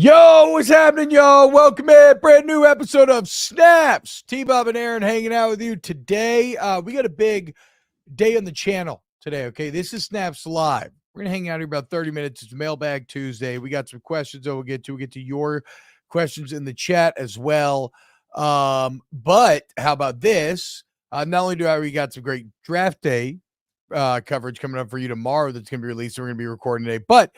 Yo, what's happening, y'all? Welcome in. Brand new episode of Snaps. T-Bob and Aaron hanging out with you today. We got a big day on the channel today, okay? This is Snaps Live. We're going to hang out here about 30 minutes. It's Mailbag Tuesday. We got some questions that we'll get to. We'll get to your questions in the chat as well. But how about this? Not only do we got some great draft day coverage coming up for you tomorrow that's going to be released. We're going to be recording today. But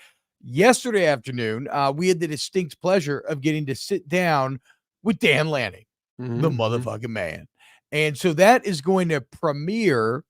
yesterday afternoon, we had the distinct pleasure of getting to sit down with Dan Lanning, the motherfucking man. And so that is going to premiere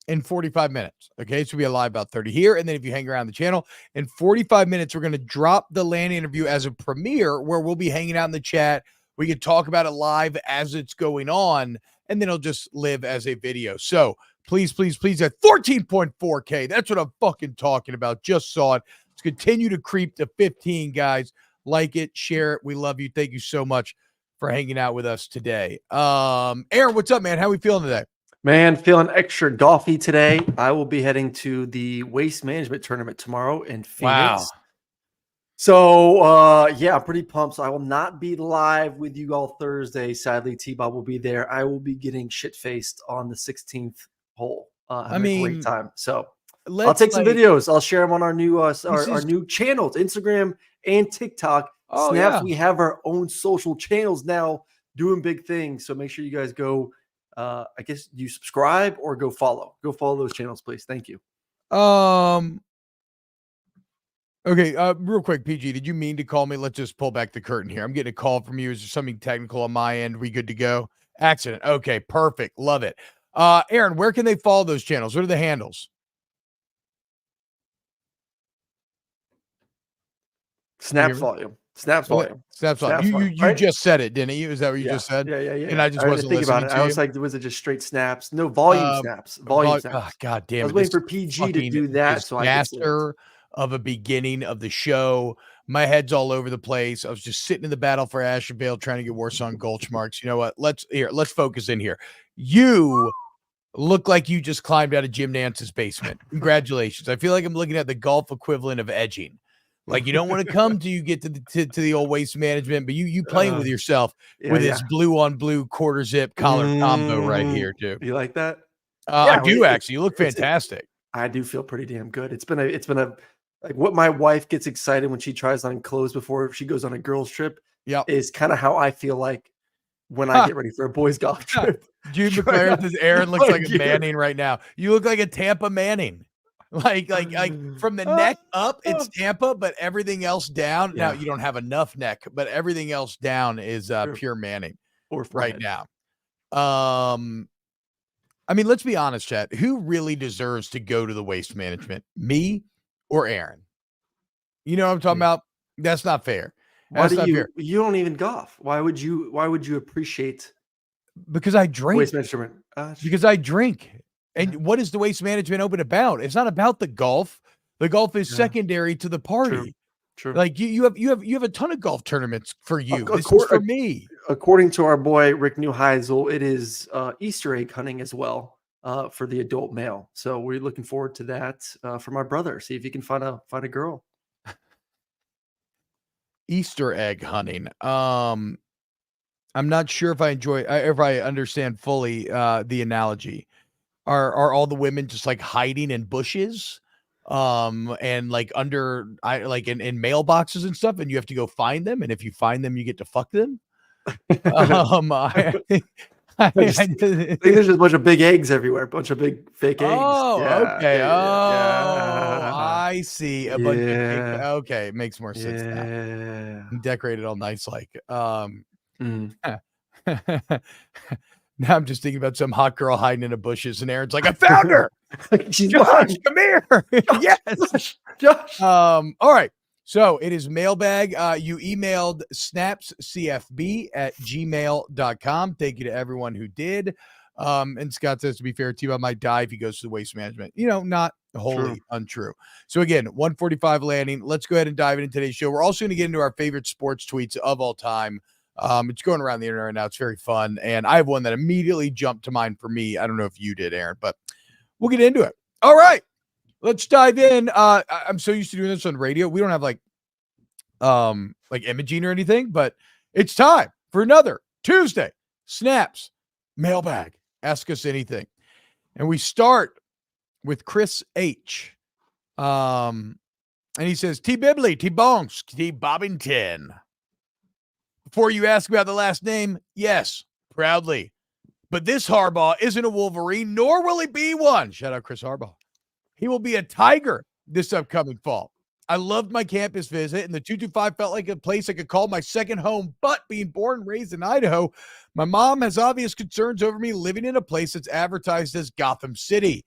in 45 minutes. Okay, so we have live about 30 here. And then if you hang around the channel, in 45 minutes, we're going to drop the Lanning interview as a premiere where we'll be hanging out in the chat. We can talk about it live as it's going on, and then it'll just live as a video. So please, please, please, at 14.4K, that's what I'm fucking talking about. Just saw it. Let's continue to creep to 15, guys. Like it, share it. We love you. Thank you so much for hanging out with us today. Aaron, what's up, man? How we feeling today? Man, feeling extra golfy today. I will be heading to the waste management tournament tomorrow in Phoenix. Wow. So, yeah, I'm pretty pumped. So I will not be live with you all Thursday. Sadly, T-Bob will be there. I will be getting shit-faced on the 16th hole. Having a great time. So I'll take some videos. I'll share them on our new our new channels, Instagram and TikTok. Oh, Snaps, yeah. we have our own social channels now doing big things. So make sure you guys go, I guess you subscribe or go follow. Go follow those channels, please. Thank you. Okay, real quick, PG, did you mean to call me? Let's just pull back the curtain here. I'm getting a call from you. Is there something technical on my end? We good to go? Accident. Okay, perfect. Love it. Aaron, where can they follow those channels? What are the handles? Snaps volume. Snaps volume. Snaps volume. You just said it, didn't you? Is that what you just said? Yeah. And I just wasn't think listening about it. to you. I was like, was it just straight snaps? No, volume snaps. Volume snaps. Oh, God damn it. I was waiting for PG to do that. So I master of a beginning of the show. My head's all over the place. I was just sitting in the battle for Ashenvale trying to get Warsaw Gulch marks. You know what? Let's focus in here. You look like you just climbed out of Jim Nance's basement. Congratulations. I feel like I'm looking at the golf equivalent of edging. Like you don't want to come till you get to the old waste management, but you playing with yourself with this blue on blue quarter zip collar combo right here, too. You like that? I do actually. You look fantastic. I do feel pretty damn good. It's been a like what my wife gets excited when she tries on clothes before she goes on a girls trip. Yeah, is kind of how I feel like when I get ready for a boys golf trip. Jude McLaren says Aaron looks like a Manning right now. You look like a Tampa Manning. Like from the neck up, it's Tampa, but everything else down. Yeah. Now you don't have enough neck, but everything else down is pure Manning right now. I mean, let's be honest, chat. Who really deserves to go to the waste management? Me or Aaron? You know what I'm talking about? That's not fair. That's not fair. You don't even golf. Why would you appreciate? Because I drink. Waste management. Because I drink. And what is the Waste Management Open about? It's not about the golf. The golf is secondary to the party. True. Like you have a ton of golf tournaments for you. This is for me. According to our boy Rick Neuheisel, it is Easter egg hunting as well for the adult male. So we're looking forward to that for my brother. See if he can find a girl. Easter egg hunting. I'm not sure if I understand fully the analogy. Are all the women just like hiding in bushes and like under in mailboxes and stuff, and you have to go find them, and if you find them you get to fuck them? I think there's just a bunch of big eggs everywhere, a bunch of big fake eggs. Okay. I see a bunch of big, okay, it makes more sense now. Decorated all nice like Now I'm just thinking about some hot girl hiding in the bushes, and Aaron's like, "I found her. She's Josh, come here." Yes, Josh. All right. So it is mailbag. You emailed snapscfb@gmail.com. Thank you to everyone who did. And Scott says, to be fair, T-Bob might die if he goes to the waste management. Not wholly untrue. So again, 145 landing. Let's go ahead and dive into today's show. We're also going to get into our favorite sports tweets of all time. It's going around the internet right now. It's very fun. And I have one that immediately jumped to mind for me. I don't know if you did, Aaron, but we'll get into it. All right, let's dive in. I'm so used to doing this on radio. We don't have like like imaging or anything, but it's time for another Tuesday Snaps Mailbag. Ask us anything. And we start with Chris H. And he says, T-Bibbly, T-Bonks, T-Bobbington. Before you ask about the last name, yes, proudly. But this Harbaugh isn't a Wolverine, nor will he be one. Shout out Chris Harbaugh. He will be a Tiger this upcoming fall. I loved my campus visit, and the 225 felt like a place I could call my second home. But being born and raised in Idaho, my mom has obvious concerns over me living in a place that's advertised as Gotham City.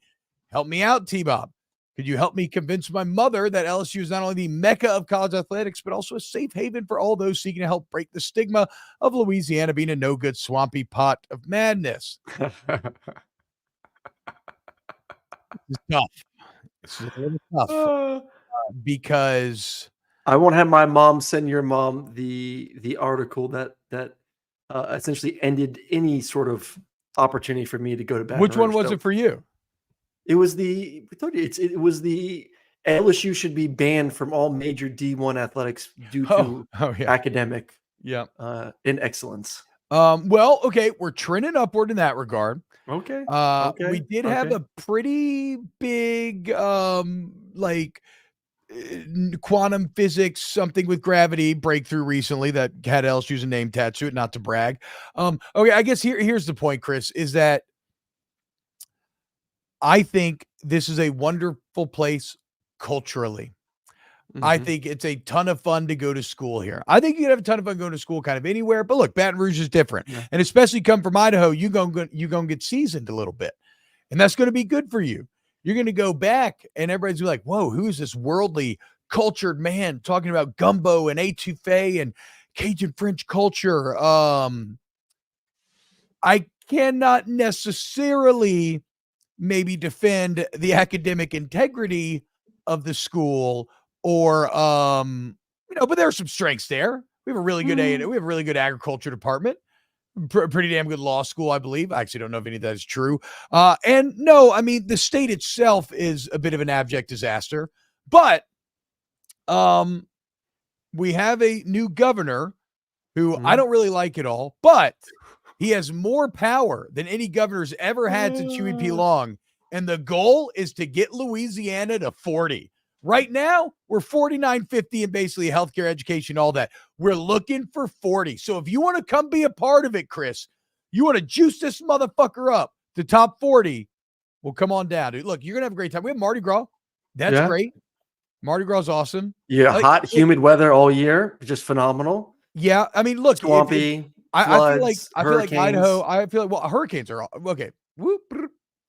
Help me out, T-Bob. Could you help me convince my mother that LSU is not only the mecca of college athletics, but also a safe haven for all those seeking to help break the stigma of Louisiana being a no-good swampy pot of madness? It's tough. It's a little tough because I won't have my mom send your mom the article that essentially ended any sort of opportunity for me to go to Baton Which one Rouge. was it for you? It was the LSU should be banned from all major D1 athletics due to academic inexcellence. Well, okay, we're trending upward in that regard. Okay. We did have a pretty big quantum physics, something with gravity breakthrough recently that had LSU's name tattooed to it, not to brag. Okay, I guess here's the point, Chris, is that I think this is a wonderful place culturally. Mm-hmm. I think it's a ton of fun to go to school here. I think you can have a ton of fun going to school kind of anywhere, but look, Baton Rouge is different. Yeah. And especially come from Idaho, you're going to get seasoned a little bit. And that's going to be good for you. You're going to go back and everybody's gonna be like, whoa, who is this worldly cultured man talking about gumbo and etouffee and Cajun French culture? I cannot necessarily maybe defend the academic integrity of the school or, but there are some strengths there. We have a really good we have a really good agriculture department, pretty damn good law school, I believe. I actually don't know if any of that is true. And no, I mean, the state itself is a bit of an abject disaster, but, we have a new governor who I don't really like at all, but he has more power than any governor's ever had since Huey P. Long. And the goal is to get Louisiana to 40. Right now, we're 49.50 in basically healthcare, education, all that. We're looking for 40. So if you want to come be a part of it, Chris, you want to juice this motherfucker up to top 40, well, come on down, dude. Look, you're going to have a great time. We have Mardi Gras. That's great. Mardi Gras is awesome. Yeah, hot, humid weather all year. Just phenomenal. Yeah, I mean, look. Swampy. I feel like Idaho. I feel like hurricanes are okay.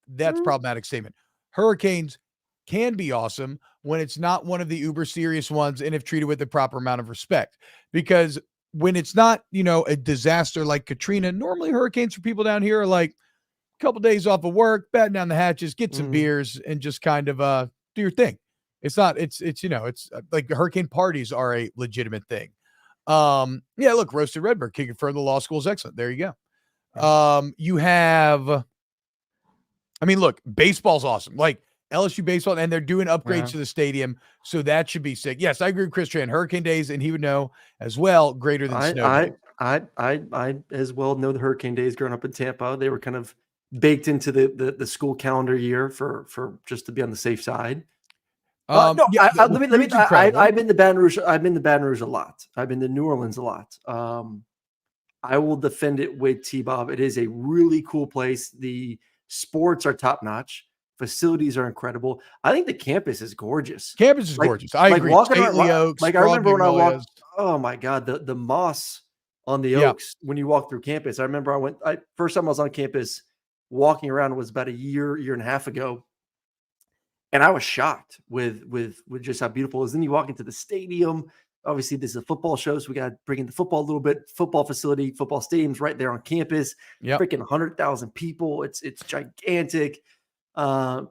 That's problematic statement. Hurricanes can be awesome when it's not one of the uber serious ones and if treated with the proper amount of respect. Because when it's not, a disaster like Katrina, normally hurricanes for people down here are like a couple days off of work, batten down the hatches, get some beers, and just kind of do your thing. It's not. It's like hurricane parties are a legitimate thing. Look, Roasted Redbird, can confirm the law school is excellent. There you go. You have, look, baseball's awesome. Like LSU baseball, and they're doing upgrades to the stadium, so that should be sick. Yes, I agree with Chris Tran. Hurricane days, and he would know as well, greater than snow days. I as well know the hurricane days growing up in Tampa. They were kind of baked into the school calendar year for just to be on the safe side. I've been to Baton Rouge. I've been to Baton Rouge a lot. I've been to New Orleans a lot. I will defend it with T-Bob. It is a really cool place. The sports are top notch. Facilities are incredible. I think the campus is gorgeous. Gorgeous. I agree. Walking around, Oaks, I remember when I walked. Oh my God, the moss on the Oaks when you walk through campus. I remember first time I was on campus walking around was about a year and a half ago. And I was shocked with just how beautiful it is. Then you walk into the stadium. Obviously, this is a football show, so we got to bring in the football a little bit. Football facility, football stadium's right there on campus. Freaking 100,000 people. It's gigantic.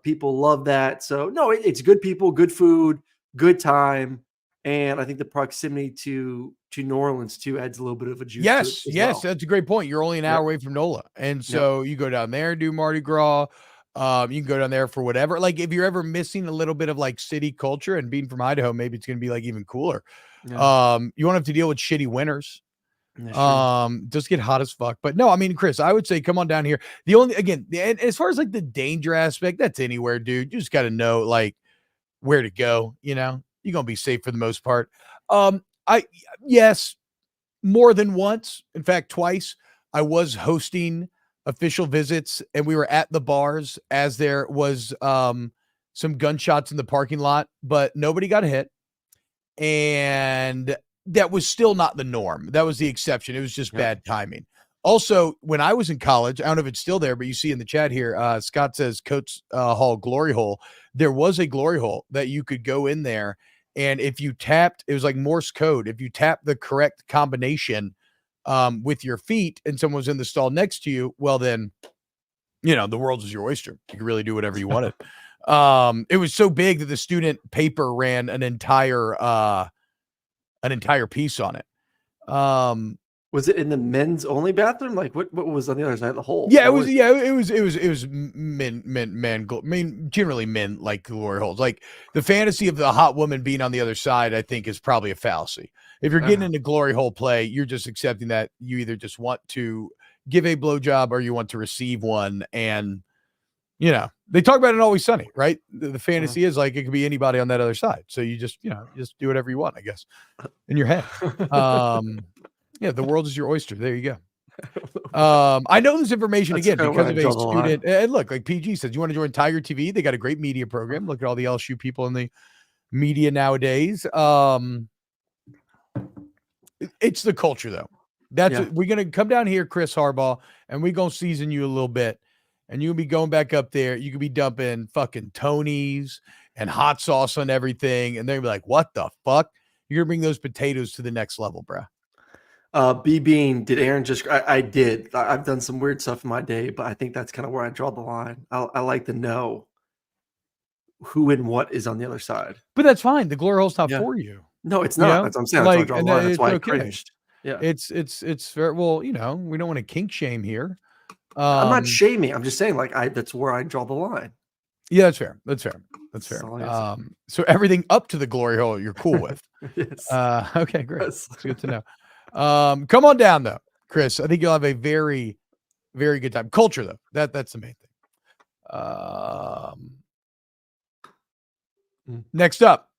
People love that. So no, it's good people, good food, good time, and I think the proximity to New Orleans too adds a little bit of a juice. Yes, that's a great point. You're only an hour away from NOLA, and so you go down there and do Mardi Gras. You can go down there for whatever. Like if you're ever missing a little bit of like city culture and being from Idaho, maybe it's going to be like even cooler. Yeah. You won't have to deal with shitty winters. Just get hot as fuck. But no, I mean, Chris, I would say come on down here. The only, again, as far as like the danger aspect, that's anywhere, dude. You just got to know like where to go. You know, you're going to be safe for the most part. Yes, more than once. In fact, twice I was hosting official visits and we were at the bars as there was some gunshots in the parking lot, but nobody got hit. And that was still not the norm. That was the exception. It was just bad timing. Also, when I was in college, I don't know if it's still there, but you see in the chat here, Scott says Coates Hall glory hole. There was a glory hole that you could go in there. And if you tapped, it was like Morse code. If you tapped the correct combination with your feet and someone was in the stall next to you, well, then, you know, the world was your oyster. You could really do whatever you wanted. It was so big that the student paper ran an entire piece on it. Was it in the men's only bathroom? Like what was on the other side of the hole? Yeah, it was men, generally men like glory holes. Like the fantasy of the hot woman being on the other side, I think is probably a fallacy. If you're getting into glory hole play, you're just accepting that you either just want to give a blowjob or you want to receive one. And, you know, they talk about it in Always Sunny, right? The fantasy is like, it could be anybody on that other side. So you just, you know, just do whatever you want, I guess, in your head. Yeah, the world is your oyster. There you go. I know this information again because of a student. And look, like PG says, you want to join Tiger TV? They got a great media program. Look at all the LSU people in the media nowadays. It's the culture, though. We're gonna come down here, Chris Harbaugh, and we're gonna season you a little bit. And you'll be going back up there. You could be dumping fucking Tony's and hot sauce on everything, and they'll be like, "What the fuck?" You're gonna bring those potatoes to the next level, bro. B Bean, did Aaron just? I did. I've done some weird stuff in my day, but I think that's kind of where I draw the line. I like to know who and what is on the other side. But that's fine. The glory hole's not for you. No, it's not. You know? That's what I'm saying. Like, that's why I draw the line. That's why I cringed. Yeah, it's fair. Well, you know, we don't want to kink shame here. I'm not shaming. I'm just saying, like, that's where I draw the line. Yeah, that's fair. That's fair. So everything up to the glory hole, you're cool with. Yes. Okay, great. Yes. It's good to know. Come on down though, Chris. I think you'll have a very, very good time. Culture though, that's the main thing. Next up,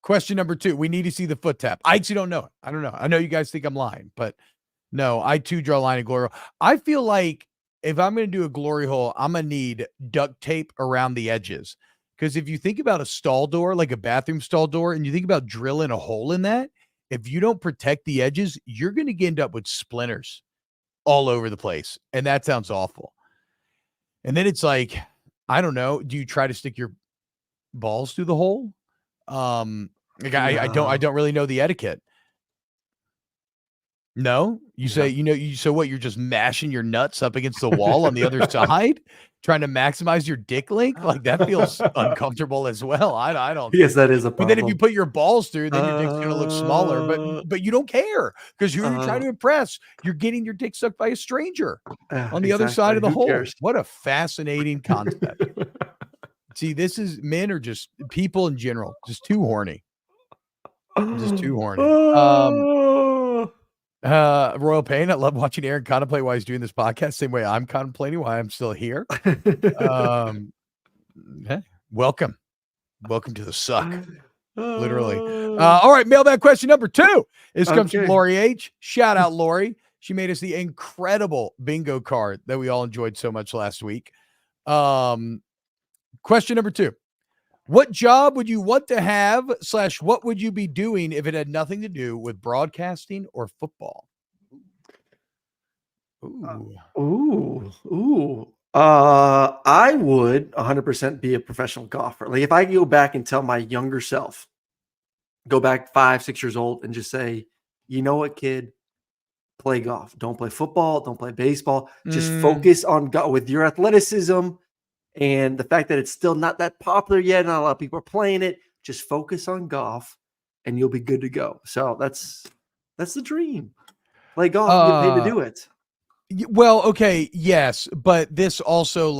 question number 2. We need to see the foot tap. I actually don't know it. I don't know. I know you guys think I'm lying, but no, I too draw a line of glory hole. I feel like if I'm going to do a glory hole, I'm going to need duct tape around the edges. Because if you think about a stall door, like a bathroom stall door, and you think about drilling a hole in that, if you don't protect the edges, you're going to end up with splinters all over the place. And that sounds awful. And then it's like, I don't know. Do you try to stick your balls through the hole? Like I don't really know the etiquette. No, you say, so what? You're just mashing your nuts up against the wall on the other side, trying to maximize your dick length. Like that feels uncomfortable as well. I don't. Yes, that is a problem. But then if you put your balls through, then your dick's gonna look smaller. But you don't care because who are you trying to impress? You're getting your dick sucked by a stranger on the other side of the hole. Cares? What a fascinating concept. See, men are just people in general, just too horny. Just too horny. Royal Pain, I love watching Aaron contemplate while he's doing this podcast, same way I'm contemplating why I'm still here. Hey, welcome to the suck, literally. All right, mailbag question number 2 comes from Lori H. Shout out Lori. She made us the incredible bingo card that we all enjoyed so much last week. Question number 2. What job would you want to have / what would you be doing if it had nothing to do with broadcasting or football? I would 100% be a professional golfer. Like if I could go back and tell my younger self, go back 5-6 years old and just say, you know what, kid, play golf. Don't play football. Don't play baseball. Just focus on golf with your athleticism. And the fact that it's still not that popular yet, not a lot of people are playing it, just focus on golf and you'll be good to go. So that's the dream. Play golf and get paid to do it. Well, okay, yes, but this also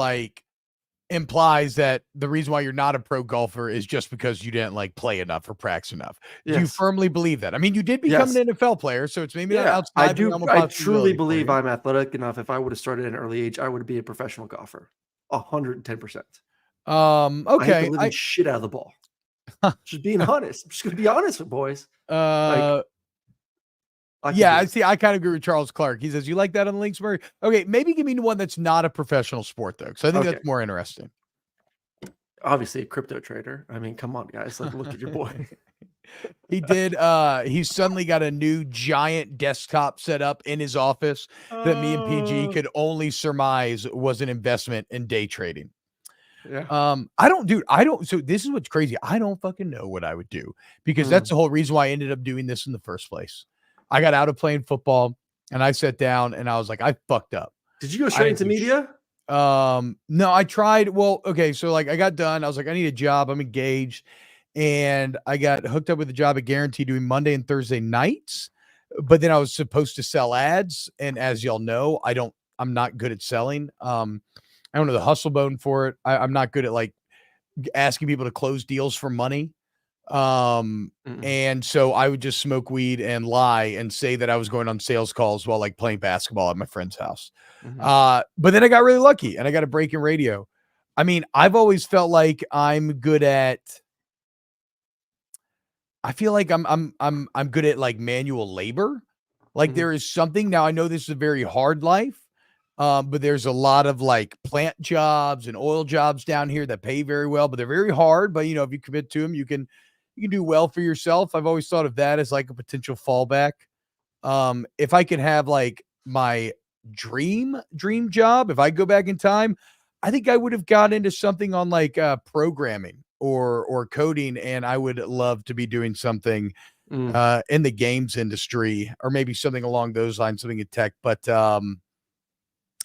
implies that the reason why you're not a pro golfer is just because you didn't like play enough or practice enough. Yes. Do you firmly believe that? I mean, you did become an NFL player, so it's maybe not outside. I do. I truly believe I'm athletic enough. If I would have started at an early age, I would be a professional golfer. 110%. Okay. I hit the living shit out of the ball. Just being honest. I'm just gonna be honest with boys. I see. I kind of agree with Charles Clark. He says, "You like that on the links, Murray?" Okay, maybe give me one that's not a professional sport though, because I think that's more interesting. Obviously, a crypto trader. I mean, come on, guys. Like, look at your boy. He did. He suddenly got a new giant desktop set up in his office that me and PG could only surmise was an investment in day trading. Yeah. I don't. So this is what's crazy. I don't fucking know what I would do, because that's the whole reason why I ended up doing this in the first place. I got out of playing football and I sat down and I was like, I fucked up. Did you go straight into media? No, I tried. Well, okay. So like I got done. I was like, I need a job. I'm engaged. And I got hooked up with a job at Guarantee doing Monday and Thursday nights. But then I was supposed to sell ads. And as y'all know, I'm not good at selling. I don't know the hustle bone for it. I'm not good at like asking people to close deals for money. And so I would just smoke weed and lie and say that I was going on sales calls while like playing basketball at my friend's house. But then I got really lucky and I got a break in radio. I mean, I've always felt like I'm good at, I feel like I'm good at like manual labor. Like there is something. Now I know this is a very hard life. But there's a lot of like plant jobs and oil jobs down here that pay very well, but they're very hard. But you know, if you commit to them, you can do well for yourself. I've always thought of that as like a potential fallback. If I could have like my dream job, if I go back in time, I think I would have got into something on like programming or coding, and I would love to be doing something in the games industry, or maybe something along those lines, something in tech. But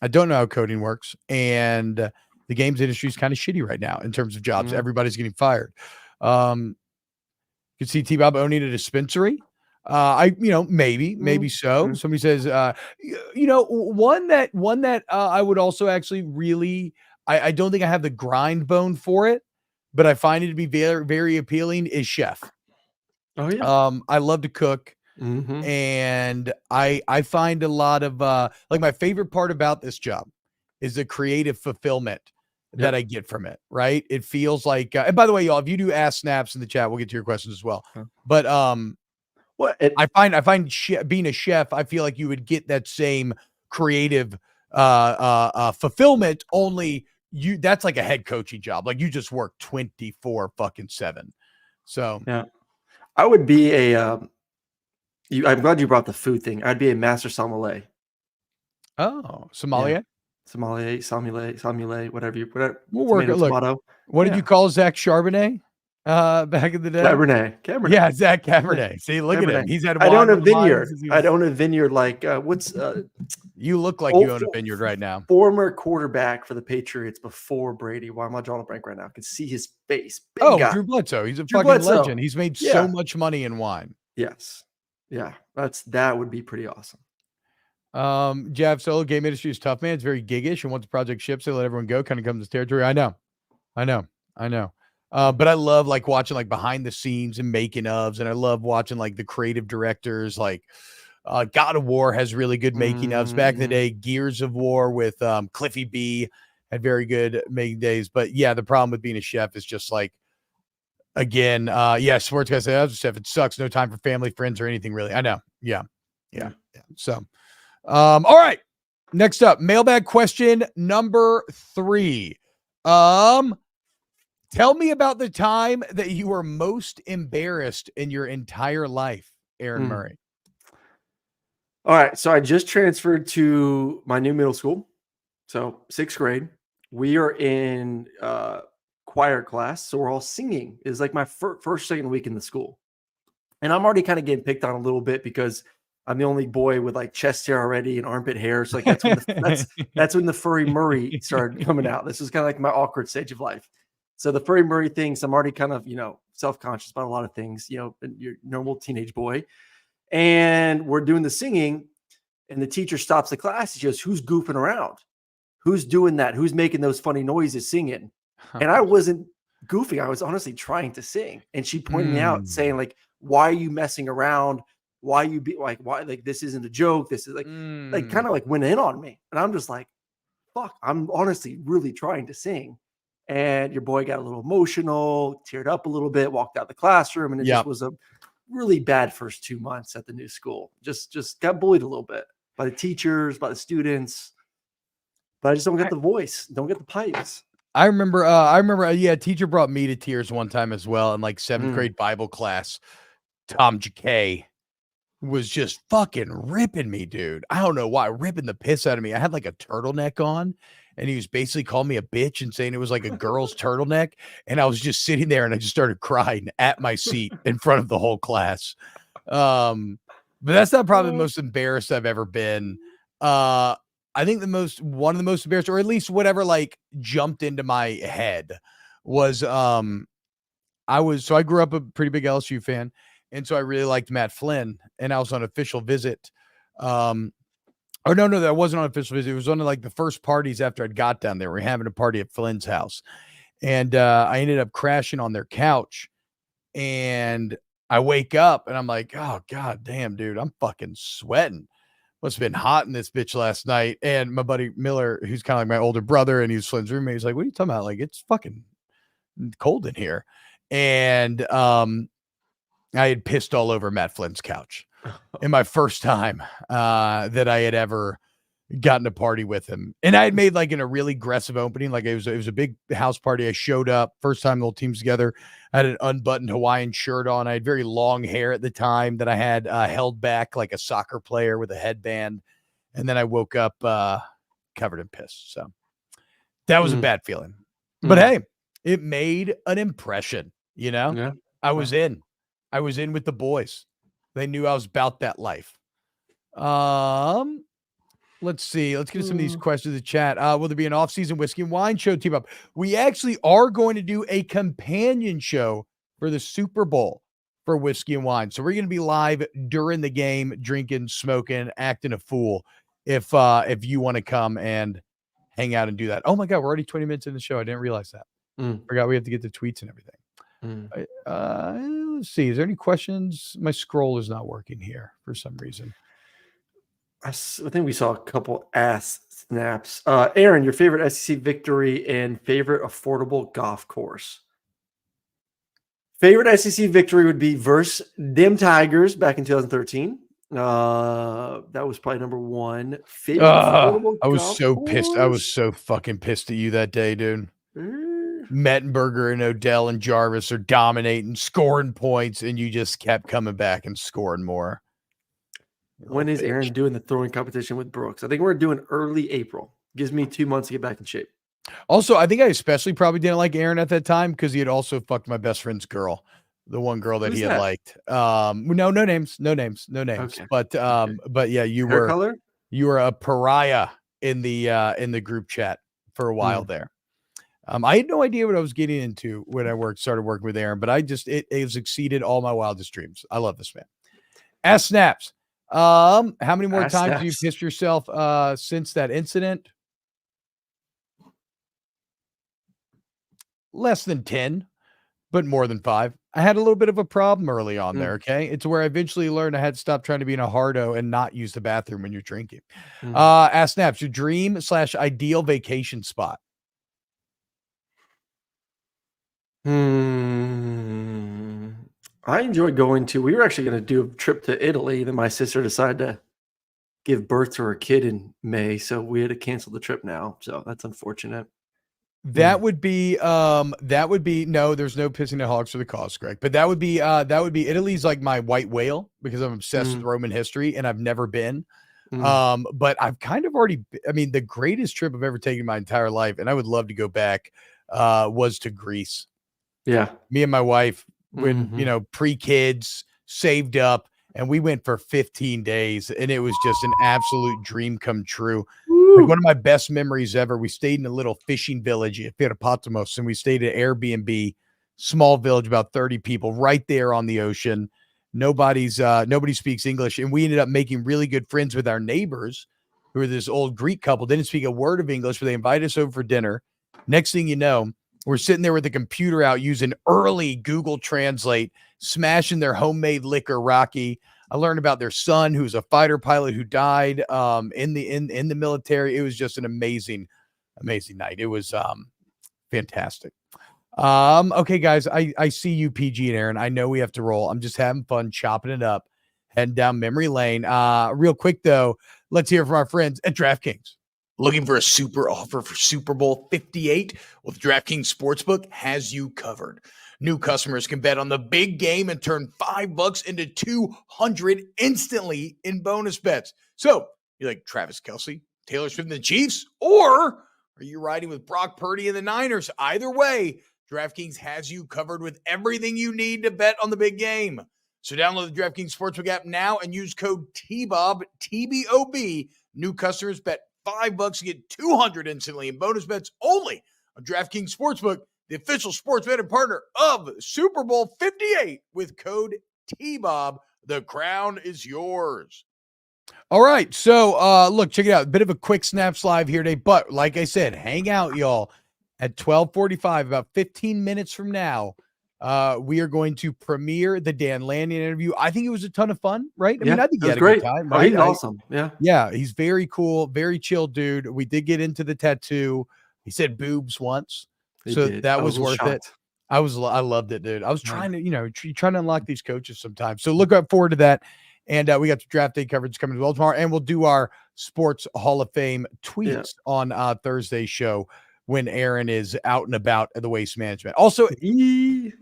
I don't know how coding works, and the games industry is kind of shitty right now in terms of jobs. Everybody's getting fired. You can see T-Bob owning a dispensary. Maybe so. Somebody says, one that I would also actually really, I don't think I have the grind bone for it, but I find it to be very, very appealing is chef. Oh yeah. I love to cook. And I find a lot of like my favorite part about this job is the creative fulfillment that I get from it. Right. It feels like, and by the way, y'all, if you do ask snaps in the chat, we'll get to your questions as well. But I find being a chef, I feel like you would get that same creative fulfillment, only that's like a head coaching job. Like you just work 24/7. So yeah, I would be I'm glad you brought the food thing. I'd be a master sommelier. Oh, sommelier? Yeah. Sommelier, whatever. We'll work it. Look, what did you call Zach Charbonnet back in the day? Cabernet. Yeah, Zach Cabernet. See, look at him. He's had I own a vineyard. I own a vineyard like what's you look like you own a vineyard right now. Former quarterback for the Patriots before Brady. Why am I drawing a blank right now? I can see his face. Guy. Drew Bledsoe. He's a fucking legend. He's made so much money in wine. Yes. Yeah, that would be pretty awesome. Jav Solo, game industry is tough, man. It's very giggish, and once the project ships, they let everyone go. Kind of comes to territory. I know. But I love like watching like behind the scenes and making ofs, and I love watching like the creative directors. Like God of War has really good making ofs. Back in the day, Gears of War with Cliffy B had very good making days. But yeah, the problem with being a chef is just like, again, sports guys say, "Oh, chef, it sucks. No time for family, friends, or anything really." I know. Yeah. So, all right. Next up, mailbag question number 3. Tell me about the time that you were most embarrassed in your entire life, Aaron Murray. All right. So I just transferred to my new middle school. So 6th grade. We are in choir class, so we're all singing. It's like my second week in the school, and I'm already kind of getting picked on a little bit because I'm the only boy with like chest hair already and armpit hair. So like that's when the furry Murray started coming out. This is kind of like my awkward stage of life. So the furry Murray things, I'm already kind of self-conscious about a lot of things. Your normal teenage boy, and we're doing the singing, and the teacher stops the class. He goes, "Who's goofing around? Who's doing that? Who's making those funny noises singing?" And I wasn't goofing. I was honestly trying to sing. And she pointed me out saying, like, why are you messing around? Why you be like, why, like, this isn't a joke. This is like kind of like went in on me. And I'm just like, fuck, I'm honestly really trying to sing. And your boy got a little emotional, teared up a little bit, walked out the classroom. And it just was a really bad first 2 months at the new school. Just got bullied a little bit by the teachers, by the students. But I just don't get the voice, don't get the pipes. I remember, a teacher brought me to tears one time as well in like 7th grade Bible class. Tom JK was just fucking ripping me, dude. I don't know why, ripping the piss out of me. I had like a turtleneck on, and he was basically calling me a bitch and saying it was like a girl's turtleneck. And I was just sitting there and I just started crying at my seat in front of the whole class. But that's not probably the most embarrassed I've ever been. I think one of the most embarrassed, or at least whatever, like jumped into my head was, I grew up a pretty big LSU fan. And so I really liked Matt Flynn, and I was on official visit. No, that wasn't on official visit. It was one of like the first parties after I'd got down there. We were having a party at Flynn's house, and I ended up crashing on their couch, and I wake up and I'm like, oh God damn, dude, I'm fucking sweating. Must have been hot in this bitch last night. And my buddy Miller, who's kind of like my older brother, and he was Flynn's roommate, he's like, what are you talking about? Like, it's fucking cold in here. And I had pissed all over Matt Flynn's couch in my first time that I had ever gotten a party with him. And I had made like a really aggressive opening. Like it was a big house party. I showed up, first time the whole team's together. I had an unbuttoned Hawaiian shirt on. I had very long hair at the time that I had held back like a soccer player with a headband. And then I woke up covered in piss. So that was a bad feeling. But hey, it made an impression, you know? Yeah. I was in with the boys. They knew I was about that life. Let's see. Let's get some of these questions in the chat. Will there be an off-season whiskey and wine show, T-Bob? We actually are going to do a companion show for the Super Bowl for whiskey and wine. So we're going to be live during the game, drinking, smoking, acting a fool. If you want to come and hang out and do that. Oh my God, we're already 20 minutes in the show. I didn't realize that. Forgot we have to get the tweets and everything. Let's see. Is there any questions? My scroll is not working here for some reason. I think we saw a couple ass snaps. Aaron, your favorite SEC victory and favorite affordable golf course? Favorite SEC victory would be versus them Tigers back in 2013. That was probably number one. Favorite affordable I was so course? pissed. I was so fucking pissed at you that day, dude. Mettenberger and Odell and Jarvis are dominating, scoring points, and you just kept coming back and scoring more. When is Aaron doing the throwing competition with Brooks? I think we're doing early April. Gives me 2 months to get back in shape. Also, I think I especially probably didn't like Aaron at that time because he had also fucked my best friend's girl, the one girl that he had liked. No names. Okay. But yeah, you were a pariah in the group chat for a while there. I had no idea what I was getting into when I started working with Aaron, but it has exceeded all my wildest dreams. I love this man. Ass snaps. How many more times have you pissed yourself since that incident? Less than 10, but more than 5. I had a little bit of a problem early on there. Okay. It's where I eventually learned I had to stop trying to be in a hardo and not use the bathroom when you're drinking. Ass snaps, your dream / ideal vacation spot. I enjoy going to, we were actually going to do a trip to Italy. Then my sister decided to give birth to her kid in May. So we had to cancel the trip now. So that's unfortunate. That would be, no, there's no pissing at hogs for the cause, Greg, but that would be Italy's like my white whale because I'm obsessed with Roman history and I've never been. But I've kind of already, the greatest trip I've ever taken in my entire life, and I would love to go back, was to Greece. Yeah. Me and my wife, when, pre-kids, saved up, and we went for 15 days, and it was just an absolute dream come true. Like one of my best memories ever. We stayed in a little fishing village at Patmos, and we stayed at Airbnb, small village, about 30 people, right there on the ocean. Nobody speaks English, and we ended up making really good friends with our neighbors, who were this old Greek couple. Didn't speak a word of English, but they invited us over for dinner. Next thing you know, were sitting there with the computer out using early Google Translate, smashing their homemade liquor, Rocky. I learned about their son, who's a fighter pilot who died in the military. It was just an amazing night. It was fantastic. Okay, guys, I see you, PG and Aaron. I know we have to roll. I'm just having fun chopping it up, heading down memory lane. Real quick though, let's hear from our friends at DraftKings. Looking for a super offer for Super Bowl 58? Well, the DraftKings Sportsbook has you covered. New customers can bet on the big game and turn $5 into $200 instantly in bonus bets. So, you like Travis Kelce, Taylor Swift and the Chiefs? Or are you riding with Brock Purdy and the Niners? Either way, DraftKings has you covered with everything you need to bet on the big game. So download the DraftKings Sportsbook app now and use code TBOB, TBOB. New customers bet $5 to get $200 instantly in bonus bets only on DraftKings Sportsbook, the official sports betting partner of Super Bowl 58 with code TBOB. The crown is yours. All right. So look, check it out. A bit of a quick Snaps Live here today, but like I said, hang out, y'all. At 12:45, about 15 minutes from now, we are going to premiere the Dan Lanning interview. I think it was a ton of fun, right? I mean, I think he had a great. good time. Right? Oh, awesome. Yeah. Yeah. He's very cool, very chill dude. We did get into the tattoo. He said boobs once. That was worth it. I loved it, dude. I was trying to, trying to unlock these coaches sometimes. So look forward to that. And we got the draft day coverage coming as well tomorrow. And we'll do our Sports Hall of Fame tweets on Thursday's show when Aaron is out and about at the Waste Management. Also,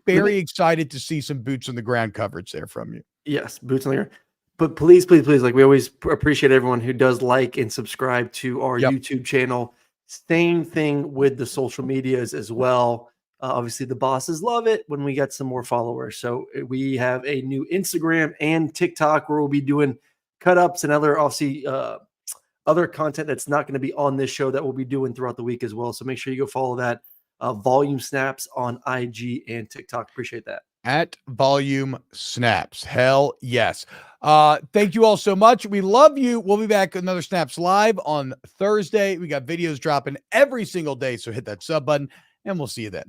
very excited to see some boots on the ground coverage there from you. Yes, boots on the ground. But please, like we always appreciate everyone who does like and subscribe to our YouTube channel. Same thing with the social medias as well. Obviously, the bosses love it when we get some more followers. So we have a new Instagram and TikTok where we'll be doing cut-ups and other, obviously, other content that's not going to be on this show that we'll be doing throughout the week as well. So make sure you go follow that. Volume Snaps on IG and TikTok. Appreciate that. At Volume Snaps. Hell yes. Thank you all so much. We love you. We'll be back another Snaps Live on Thursday. We got videos dropping every single day. So hit that sub button and we'll see you then.